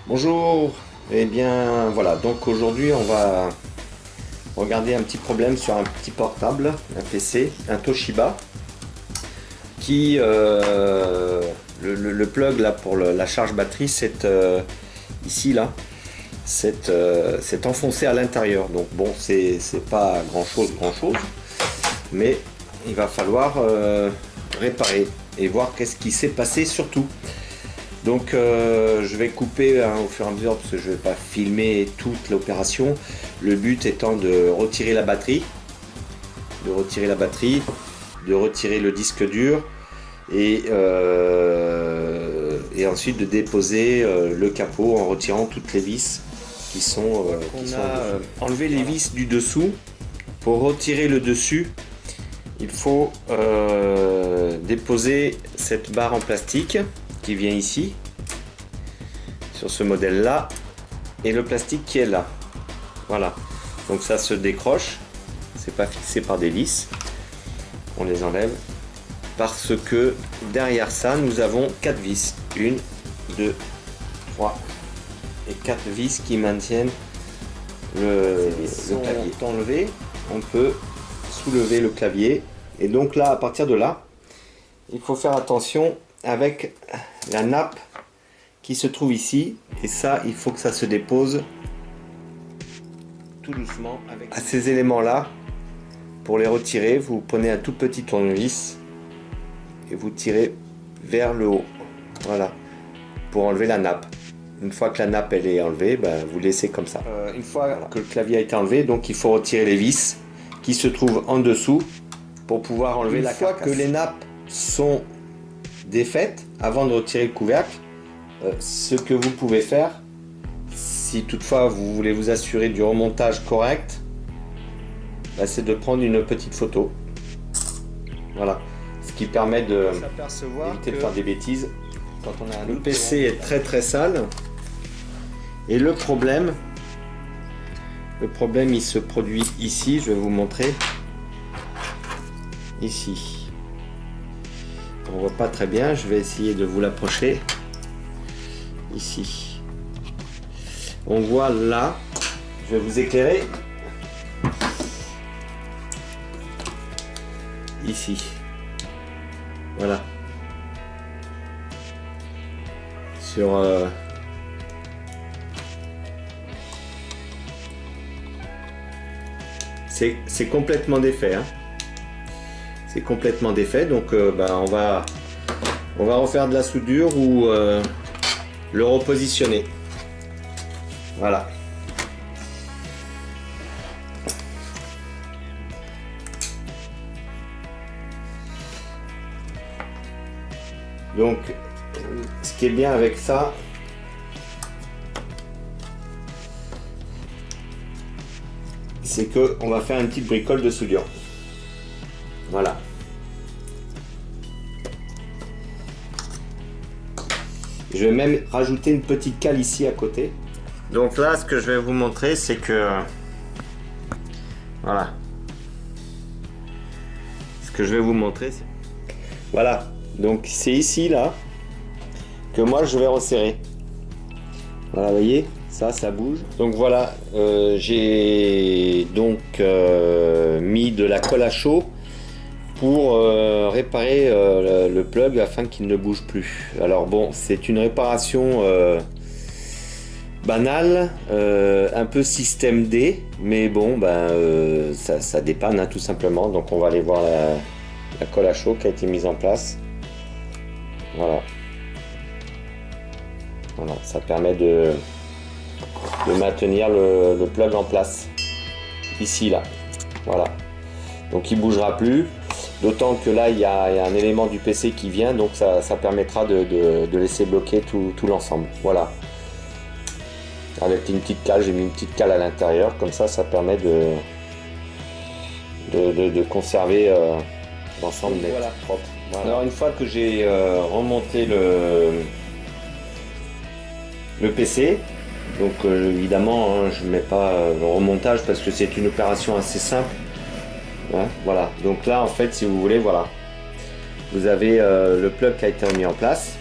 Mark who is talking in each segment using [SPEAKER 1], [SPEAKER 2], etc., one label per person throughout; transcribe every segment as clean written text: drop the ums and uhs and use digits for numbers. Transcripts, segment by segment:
[SPEAKER 1] Bonjour, et bien voilà, donc aujourd'hui on va regarder un petit problème sur un petit portable, un PC, un Toshiba, qui le plug là pour la charge batterie c'est ici là, c'est enfoncé à l'intérieur, donc bon c'est pas grand chose, mais il va falloir réparer et voir qu'est-ce qui s'est passé surtout. Donc je vais couper au fur et à mesure parce que je ne vais pas filmer toute l'opération. Le but étant de retirer la batterie, de retirer le disque dur et ensuite de déposer le capot en retirant toutes les vis qui sont enlever les vis du dessous. Pour retirer le dessus, il faut déposer cette barre en plastique qui vient ici sur ce modèle là et le plastique qui est là, voilà, donc ça se décroche, c'est pas fixé par des vis, on les enlève parce que derrière ça nous avons 4 vis, 1, 2, 3 et 4 vis qui maintiennent le clavier. Enlevé, on peut soulever le clavier et donc là à partir de là il faut faire attention avec la nappe qui se trouve ici, et ça il faut que ça se dépose tout doucement avec à ces éléments là. Pour les retirer, vous prenez un tout petit tournevis et vous tirez vers le haut, voilà, pour enlever la nappe. Une fois que la nappe elle est enlevée, vous laissez comme ça. Une fois que le clavier a été enlevé, donc il faut retirer les vis qui se trouvent en dessous pour pouvoir enlever la carcasse. Une fois que les nappes sont défaites, avant de retirer le couvercle, ce que vous pouvez faire, si toutefois vous voulez vous assurer du remontage correct, c'est de prendre une petite photo, voilà, ce qui permet d'éviter de faire des bêtises quand on a un. Le PC est très sale et le problème il se produit ici, je vais vous montrer ici. On voit pas très bien, je vais essayer de vous l'approcher. Ici. On voit là, je vais vous éclairer. Ici. Voilà. Sur c'est complètement défait, hein. C'est complètement défait, donc on va refaire de la soudure ou le repositionner. Voilà. Donc ce qui est bien avec ça, c'est que on va faire une petite bricole de soudure. Voilà. Je vais même rajouter une petite cale ici à côté. Donc là, ce que je vais vous montrer, c'est que voilà. Ce que je vais vous montrer, c'est voilà. Donc c'est ici là que moi je vais resserrer. Voilà, vous voyez, ça bouge. Donc voilà, j'ai donc mis de la colle à chaud pour réparer le plug afin qu'il ne bouge plus. Alors bon, c'est une réparation banale, un peu système D, mais bon, ça dépanne, hein, tout simplement. Donc on va aller voir la colle à chaud qui a été mise en place. Voilà. Voilà, ça permet de maintenir le plug en place. Ici, là. Voilà. Donc il bougera plus. D'autant que là il y a un élément du PC qui vient, donc ça permettra de laisser bloquer tout l'ensemble. Voilà. Avec une petite cale, j'ai mis une petite cale à l'intérieur, comme ça permet de conserver l'ensemble net, voilà, propre. Voilà. Alors une fois que j'ai remonté le PC, donc évidemment hein, je ne mets pas le remontage parce que c'est une opération assez simple. Ouais, voilà, donc là en fait si vous voulez, voilà, vous avez le plug qui a été mis en place,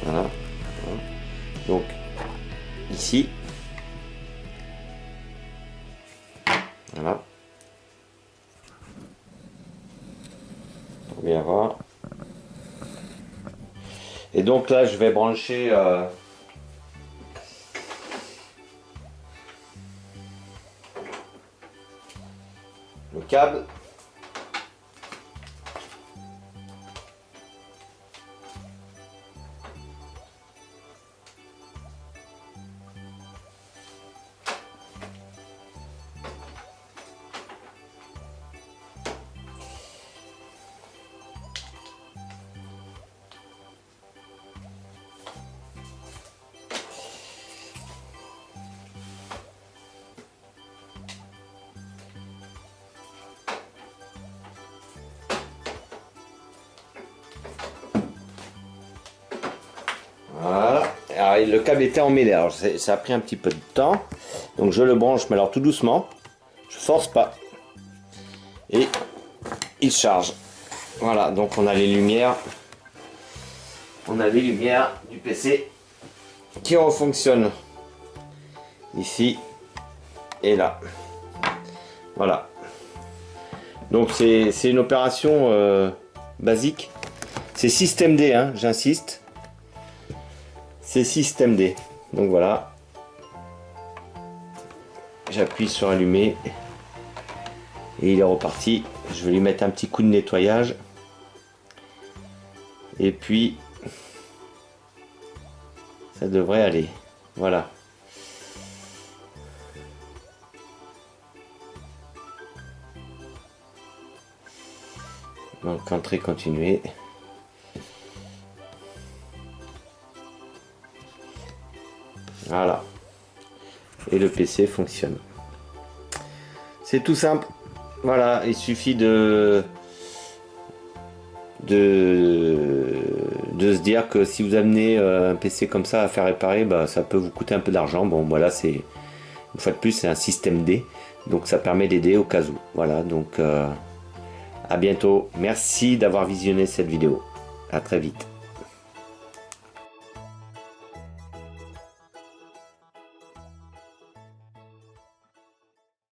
[SPEAKER 1] voilà. ici. Voilà. On va bien voir. Et donc là, je vais brancher le câble. Voilà. Alors, le câble était emmêlé, alors ça a pris un petit peu de temps. Donc je le branche, mais alors tout doucement. Je force pas. Et il charge. Voilà, donc on a les lumières. On a les lumières du PC qui refonctionnent ici et là. Voilà. Donc c'est une opération basique. C'est système D, hein, j'insiste. C'est système D. Donc voilà. J'appuie sur allumer. Et il est reparti. Je vais lui mettre un petit coup de nettoyage. Et puis, ça devrait aller. Voilà. Donc, entrée continuer. Voilà. Et le PC fonctionne. C'est tout simple. Voilà, il suffit de se dire que si vous amenez un PC comme ça à faire réparer, bah, ça peut vous coûter un peu d'argent. Bon, voilà, c'est une fois de plus, c'est un système D. Donc ça permet d'aider au cas où. Voilà, donc à bientôt. Merci d'avoir visionné cette vidéo. À très vite.